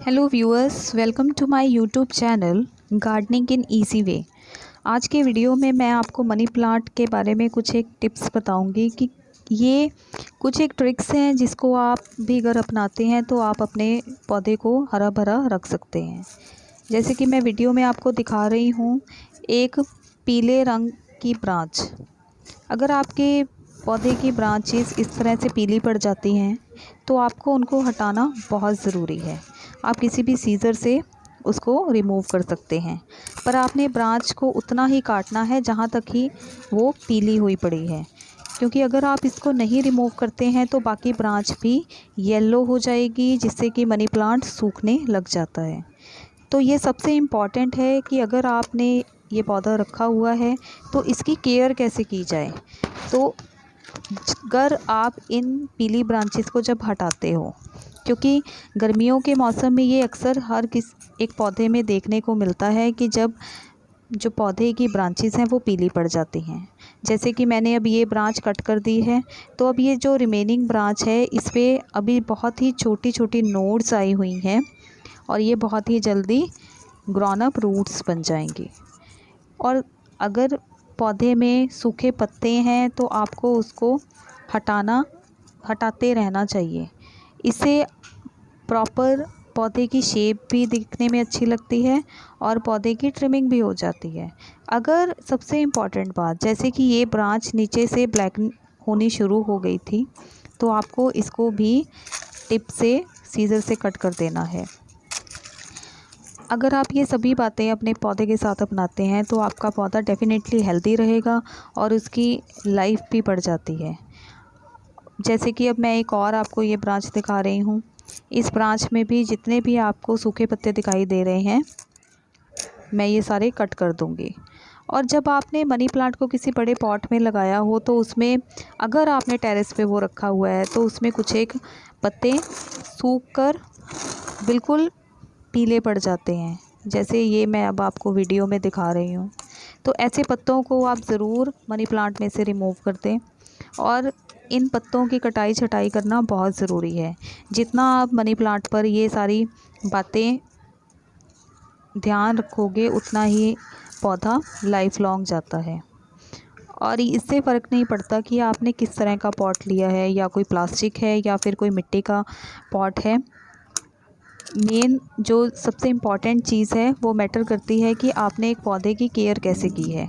Hello viewers, welcome to my YouTube channel gardening in easy way. आज के video में मैं आपको मनी प्लांट के बारे में कुछ एक टिप्स बताऊंगी कि ये कुछ एक ट्रिक्स हैं जिसको आप भी अगर अपनाते हैं तो आप अपने पौधे को हरा भरा रख सकते हैं। जैसे कि मैं वीडियो में आपको दिखा रही हूँ एक पीले रंग की ब्रांच। अगर आपके पौधे की ब्रांचेस इस तरह से पीली पड़ जाती हैं तो आपको उनको हटाना बहुत ज़रूरी है। आप किसी भी सीज़र से उसको रिमूव कर सकते हैं, पर आपने ब्रांच को उतना ही काटना है जहाँ तक ही वो पीली हुई पड़ी है, क्योंकि अगर आप इसको नहीं रिमूव करते हैं तो बाकी ब्रांच भी येलो हो जाएगी, जिससे कि मनी प्लांट सूखने लग जाता है। तो ये सबसे इम्पॉर्टेंट है कि अगर आपने ये पौधा रखा हुआ है तो इसकी केयर कैसे की जाए। तो अगर आप इन पीली ब्रांचेस को जब हटाते हो, क्योंकि गर्मियों के मौसम में ये अक्सर हर एक पौधे में देखने को मिलता है कि जब जो पौधे की ब्रांचेस हैं वो पीली पड़ जाती हैं। जैसे कि मैंने अब ये ब्रांच कट कर दी है, तो अब ये जो रिमेनिंग ब्रांच है इस पर अभी बहुत ही छोटी छोटी नोड्स आई हुई हैं और ये बहुत ही जल्दी ग्रोन अप रूट्स बन जाएंगी। और अगर पौधे में सूखे पत्ते हैं तो आपको उसको हटाते रहना चाहिए। इससे प्रॉपर पौधे की शेप भी दिखने में अच्छी लगती है और पौधे की ट्रिमिंग भी हो जाती है। अगर सबसे इम्पॉर्टेंट बात, जैसे कि ये ब्रांच नीचे से ब्लैक होनी शुरू हो गई थी, तो आपको इसको भी टिप से सीजर से कट कर देना है। अगर आप ये सभी बातें अपने पौधे के साथ अपनाते हैं तो आपका पौधा डेफिनेटली हेल्दी रहेगा और उसकी लाइफ भी बढ़ जाती है। जैसे कि अब मैं एक और आपको ये ब्रांच दिखा रही हूँ। इस ब्रांच में भी जितने भी आपको सूखे पत्ते दिखाई दे रहे हैं मैं ये सारे कट कर दूँगी। और जब आपने मनी प्लांट को किसी बड़े पॉट में लगाया हो तो उसमें अगर आपने टेरेस पे वो रखा हुआ है तो उसमें कुछ एक पत्ते सूख कर बिल्कुल पीले पड़ जाते हैं, जैसे ये मैं अब आपको वीडियो में दिखा रही हूँ। तो ऐसे पत्तों को आप ज़रूर मनी प्लांट में से रिमूव कर दें और इन पत्तों की कटाई छटाई करना बहुत ज़रूरी है। जितना आप मनी प्लांट पर ये सारी बातें ध्यान रखोगे उतना ही पौधा लाइफ लॉन्ग जाता है। और इससे फ़र्क नहीं पड़ता कि आपने किस तरह का पॉट लिया है, या कोई प्लास्टिक है या फिर कोई मिट्टी का पॉट है। मेन जो सबसे इम्पॉर्टेंट चीज़ है वो मैटर करती है कि आपने एक पौधे की केयर कैसे की है।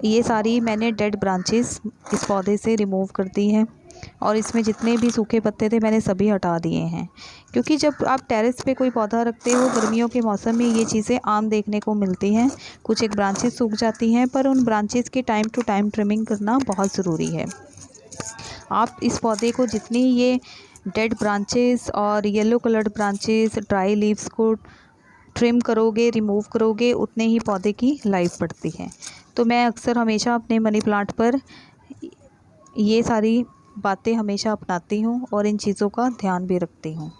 ये सारी मैंने डेड ब्रांचेस इस पौधे से रिमूव कर दी हैं और इसमें जितने भी सूखे पत्ते थे मैंने सभी हटा दिए हैं, क्योंकि जब आप टेरेस पे कोई पौधा रखते हो गर्मियों के मौसम में ये चीज़ें आम देखने को मिलती हैं। कुछ एक ब्रांचेस सूख जाती हैं, पर उन ब्रांचेस की टाइम टू टाइम ट्रिमिंग करना बहुत ज़रूरी है। आप इस पौधे को जितनी ये डेड ब्रांचेस और yellow coloured branches, dry leaves को ट्रिम करोगे, रिमूव करोगे, उतने ही पौधे की लाइफ बढ़ती है। तो मैं अक्सर हमेशा अपने मनी प्लांट पर ये सारी बातें हमेशा अपनाती हूँ और इन चीज़ों का ध्यान भी रखती हूँ।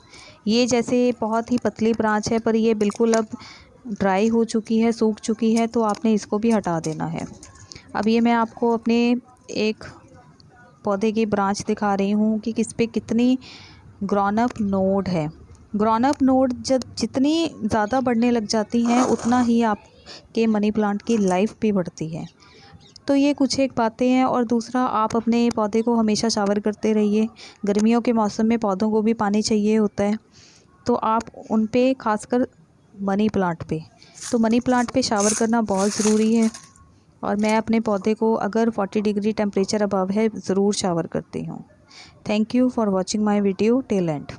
ये जैसे बहुत ही पतली ब्रांच है पर ये बिल्कुल अब ड्राई हो चुकी है, सूख चुकी है, तो आपने इसको भी हटा देना है। अब ये मैं आपको अपने एक पौधे की ब्रांच दिखा रही हूँ कि किस पे कितनी ग्रोन अप नोड है। ग्रोन अप नोड जब जितनी ज़्यादा बढ़ने लग जाती हैं उतना ही आपके मनी प्लांट की लाइफ भी बढ़ती है। तो ये कुछ एक बातें हैं। और दूसरा, आप अपने पौधे को हमेशा शावर करते रहिए। गर्मियों के मौसम में पौधों को भी पानी चाहिए होता है, तो आप उन पे खासकर मनी प्लांट पे तो मनी प्लांट पे शावर करना बहुत ज़रूरी है। और मैं अपने पौधे को अगर 40 डिग्री टेम्परेचर अबव है ज़रूर शावर करती हूँ। Thank you for watching my video till and.